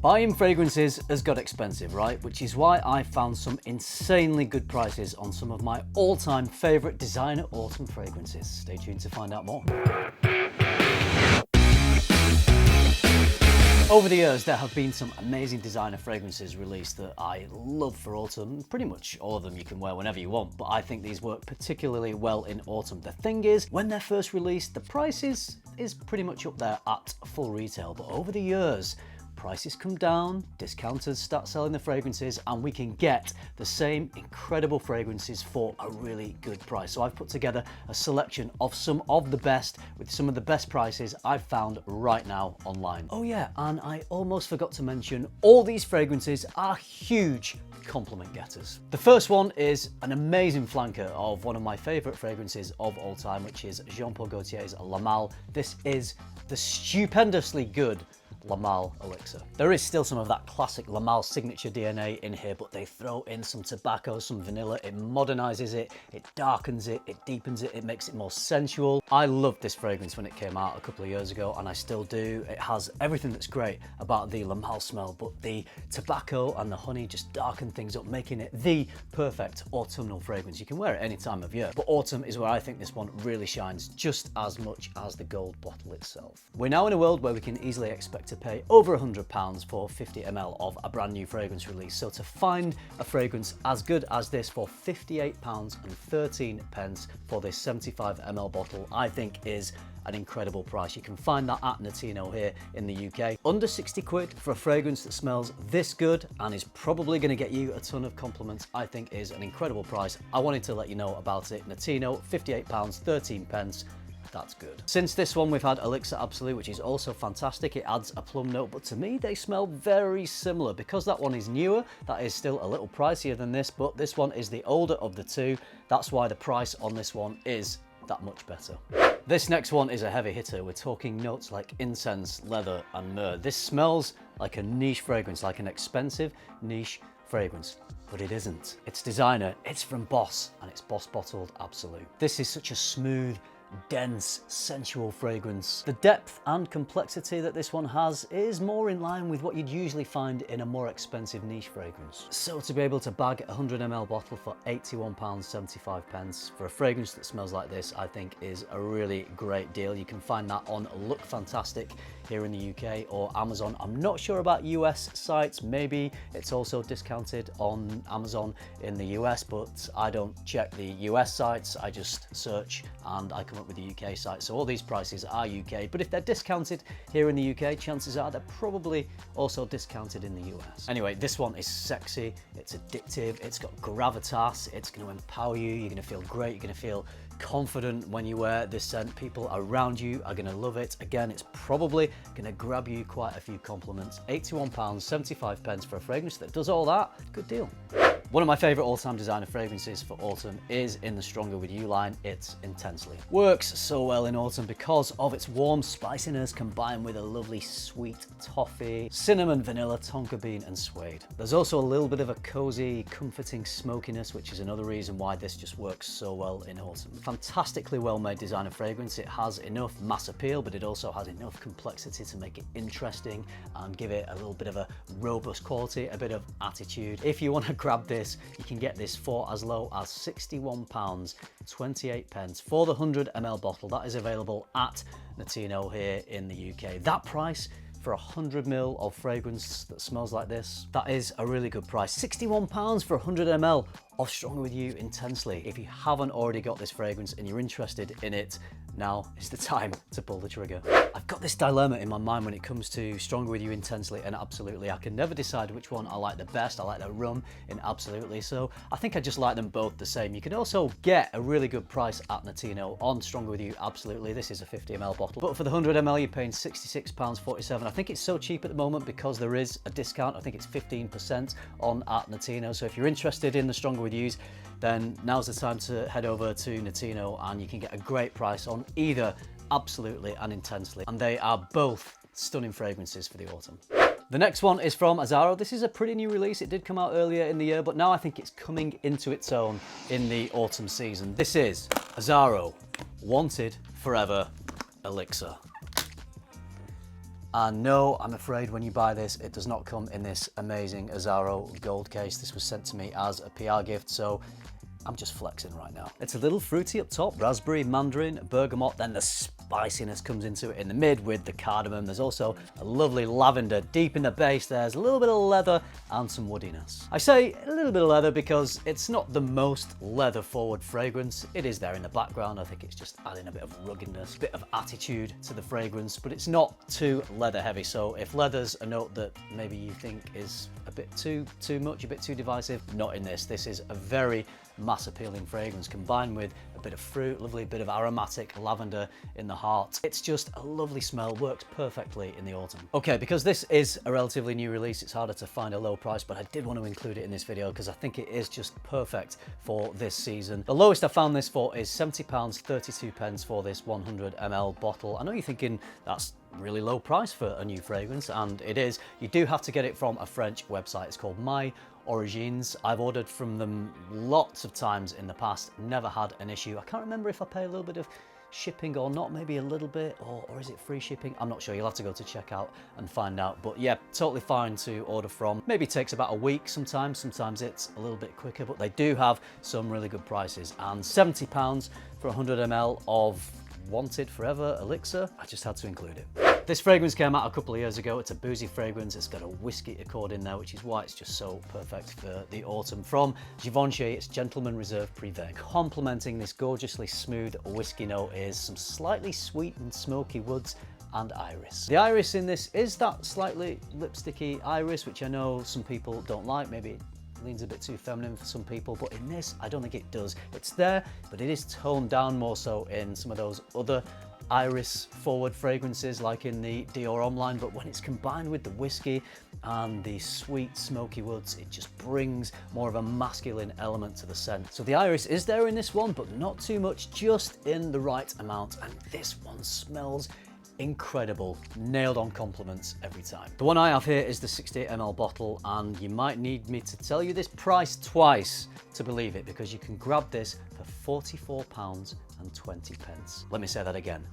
Buying fragrances has got expensive, right? Which is why I found some insanely good prices on some of my all-time favourite designer autumn fragrances. Stay tuned to find out more. Over the years, there have been some amazing designer fragrances released that I love for autumn. Pretty much all of them you can wear whenever you want, but I think these work particularly well in autumn. The thing is, when they're first released, the price is pretty much up there at full retail, but over the years, prices come down, discounters start selling the fragrances, and we can get the same incredible fragrances for a really good price. So I've put together a selection of some of the best with some of the best prices I've found right now online. Oh yeah, and I almost forgot to mention, all these fragrances are huge compliment getters. The first one is an amazing flanker of one of my favorite fragrances of all time, which is Jean-Paul Gaultier's La Male. This is the stupendously good Male Elixir. There is still some of that classic La Male signature DNA in here, but they throw in some tobacco, some vanilla. It modernizes it, it darkens it, it deepens it, it makes it more sensual. I loved this fragrance when it came out a couple of years ago, and I still do. It has everything that's great about the La Male smell, but the tobacco and the honey just darken things up, making it the perfect autumnal fragrance. You can wear it any time of year, but autumn is where I think this one really shines just as much as the gold bottle itself. We're now in a world where we can easily expect to pay over £100 for 50 ml of a brand new fragrance release. So to find a fragrance as good as this for £58.13 for this 75 ml bottle, I think is an incredible price. You can find that at Notino here in the UK. Under 60 quid for a fragrance that smells this good and is probably going to get you a ton of compliments, I think is an incredible price. I wanted to let you know about it. Notino, £58.13. That's good. Since this one, we've had Elixir Absolu, which is also fantastic. It adds a plum note, but to me, they smell very similar. Because that one is newer, that is still a little pricier than this, but this one is the older of the two. That's why the price on this one is that much better. This next one is a heavy hitter. We're talking notes like incense, leather, and myrrh. This smells like a niche fragrance, like an expensive niche fragrance, but it isn't. It's designer, it's from Boss, and it's Boss bottled Absolu. This is such a smooth, dense, sensual fragrance. The depth and complexity that this one has is more in line with what you'd usually find in a more expensive niche fragrance. So to be able to bag a 100 ml bottle for £81.75 for a fragrance that smells like this, I think is a really great deal. You can find that on Look Fantastic here in the UK or Amazon. I'm not sure about US sites, maybe it's also discounted on Amazon in the US, but I don't check the US sites, I just search and I come up with the UK site. So all these prices are UK, but if they're discounted here in the UK, chances are they're probably also discounted in the US. Anyway, this one is sexy, it's addictive, it's got gravitas, it's going to empower you, you're going to feel great, you're going to feel confident when you wear this scent. People around you are going to love it. Again, it's probably going to grab you quite a few compliments. £81.75 for a fragrance that does all that. Good deal. One of my favourite all-time designer fragrances for autumn is in the Stronger With You line. It's Intensely. Works so well in autumn because of its warm spiciness combined with a lovely sweet toffee, cinnamon, vanilla, tonka bean and suede. There's also a little bit of a cosy, comforting smokiness, which is another reason why this just works so well in autumn. Fantastically well-made designer fragrance. It has enough mass appeal, but it also has enough complexity to make it interesting and give it a little bit of a robust quality, a bit of attitude. If you want to grab this, you can get this for as low as £61.28 for the 100 ml bottle. That is available at Notino here in the UK. That price for 100 ml of fragrance that smells like this, that is a really good price. £61 for 100 ml of Stronger With You Intensely. If you haven't already got this fragrance and you're interested in it, now is the time to pull the trigger. I've got this dilemma in my mind when it comes to Stronger With You Intensely and Absolutely. I can never decide which one I like the best. I like the rum in Absolutely, so I think I just like them both the same. You can also get a really good price at Notino on Stronger With You Absolutely. This is a 50 ml bottle, but for the 100 ml you're paying £66.47. I think it's so cheap at the moment because there is a discount. I think it's 15% on at Notino, so if you're interested in the Stronger With Yous, then now's the time to head over to Notino and you can get a great price on either Absolutely and Intensely, and they are both stunning fragrances for the autumn. The next one is from Azzaro. This is a pretty new release. It did come out earlier in the year, but now I think it's coming into its own in the autumn season. This is Azzaro Wanted Forever Elixir. And no, I'm afraid when you buy this, it does not come in this amazing Azzaro gold case. This was sent to me as a PR gift, so I'm just flexing right now. It's a little fruity up top, raspberry, mandarin, bergamot, then the spiciness comes into it in the mid with the cardamom. There's also a lovely lavender deep in the base. There's a little bit of leather and some woodiness. I say a little bit of leather because it's not the most leather forward fragrance. It is there in the background. I think it's just adding a bit of ruggedness, a bit of attitude to the fragrance, but it's not too leather heavy. So if leather's a note that maybe you think is a bit too much, a bit too divisive, not in this. This is a very mass appealing fragrance combined with a bit of fruit, lovely bit of aromatic lavender in the heart. It's just a lovely smell, works perfectly in the autumn. Okay, because this is a relatively new release, it's harder to find a low price, but I did want to include it in this video because I think it is just perfect for this season. The lowest I found this for is £70.32 for this 100 ml bottle. I know you're thinking that's really low price for a new fragrance, and it is. You do have to get it from a French website. It's called Male Origins. I've ordered from them lots of times in the past, never had an issue. I can't remember if I pay a little bit of shipping or not, maybe a little bit, or is it free shipping? I'm not sure. You'll have to go to checkout and find out, but yeah, totally fine to order from. Maybe it takes about a week sometimes it's a little bit quicker, but they do have some really good prices, and £70 for 100 ml of Wanted Forever Elixir. I just had to include it. This fragrance came out a couple of years ago. It's a boozy fragrance. It's got a whiskey accord in there, which is why it's just so perfect for the autumn. From Givenchy, it's Gentleman Reserve Privée. Complementing this gorgeously smooth whiskey note is some slightly sweet and smoky woods and iris. The iris in this is that slightly lipsticky iris, which I know some people don't like. Maybe it leans a bit too feminine for some people, but in this, I don't think it does. It's there, but it is toned down more so in some of those other iris forward fragrances like in the Dior Homme line, but when it's combined with the whiskey and the sweet smoky woods, it just brings more of a masculine element to the scent. So the iris is there in this one, but not too much, just in the right amount, and this one smells incredible. Nailed on compliments every time. The one I have here is the 68 ml bottle, and you might need me to tell you this price twice to believe it, because you can grab this for £44.20. Let me say that again.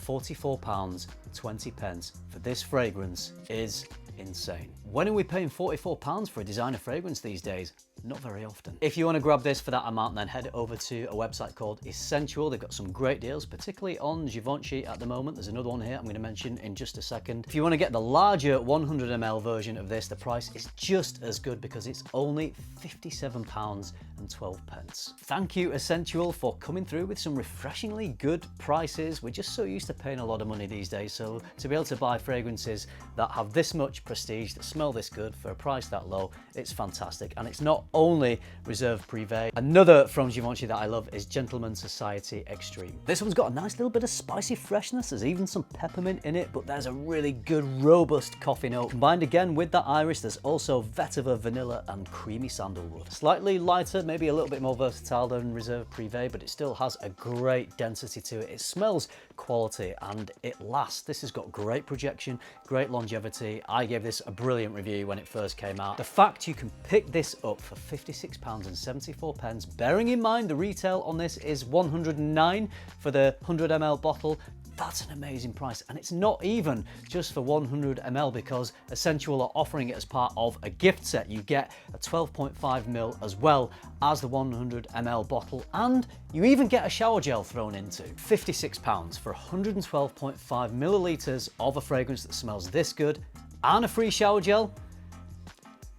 £44.20 for this fragrance is insane. When are we paying £44 for a designer fragrance these days? Not very often. If you want to grab this for that amount, then head over to a website called Essential. They've got some great deals, particularly on Givenchy at the moment. There's another one here I'm going to mention in just a second. If you want to get the larger 100 ml version of this, the price is just as good because it's only £57.12. Thank you, Essential, for coming through with some refreshingly good prices. We're just so used to paying a lot of money these days, so to be able to buy fragrances that have this much prestige, that smell this good for a price that low, it's fantastic. And it's not only Reserve Privée. Another from Givenchy that I love is Gentleman Society Extreme. This one's got a nice little bit of spicy freshness. There's even some peppermint in it, but there's a really good robust coffee note. Combined again with that iris, there's also vetiver, vanilla and creamy sandalwood. Slightly lighter, maybe a little bit more versatile than Reserve Privée, but it still has a great density to it. It smells quality and it lasts. This has got great projection, great longevity. I gave this a brilliant review when it first came out. The fact you can pick this up for £56.74, bearing in mind the retail on this is £109 for the 100 ml bottle, that's an amazing price. And it's not even just for 100 ml because Essential are offering it as part of a gift set. You get a 12.5 ml as well as the 100 ml bottle, and you even get a shower gel thrown into. £56 for 112.5 millilitres of a fragrance that smells this good and a free shower gel.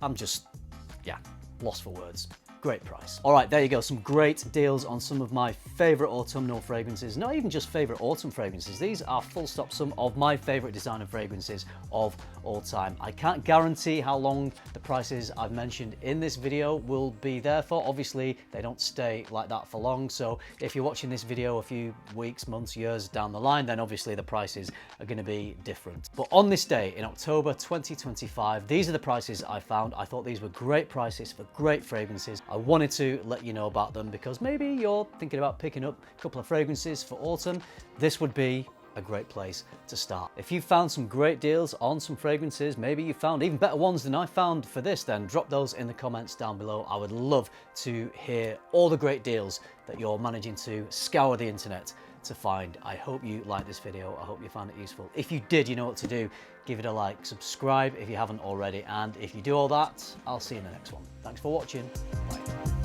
I'm just, yeah, lost for words. Great price. All right, there you go. Some great deals on some of my favorite autumnal fragrances. Not even just favorite autumn fragrances. These are full stop some of my favorite designer fragrances of all time. I can't guarantee how long the prices I've mentioned in this video will be there for. Obviously, they don't stay like that for long. So if you're watching this video a few weeks, months, years down the line, then obviously the prices are going to be different. But on this day in October 2025, these are the prices I found. I thought these were great prices for great fragrances. I wanted to let you know about them because maybe you're thinking about picking up a couple of fragrances for autumn. This would be a great place to start. If you found some great deals on some fragrances, maybe you found even better ones than I found for this, then drop those in the comments down below. I would love to hear all the great deals that you're managing to scour the internet to find. I hope you liked this video. I hope you found it useful. If you did, you know what to do. give it a like, subscribe if you haven't already, and if you do all that, I'll see you in the next one. Thanks for watching. Bye.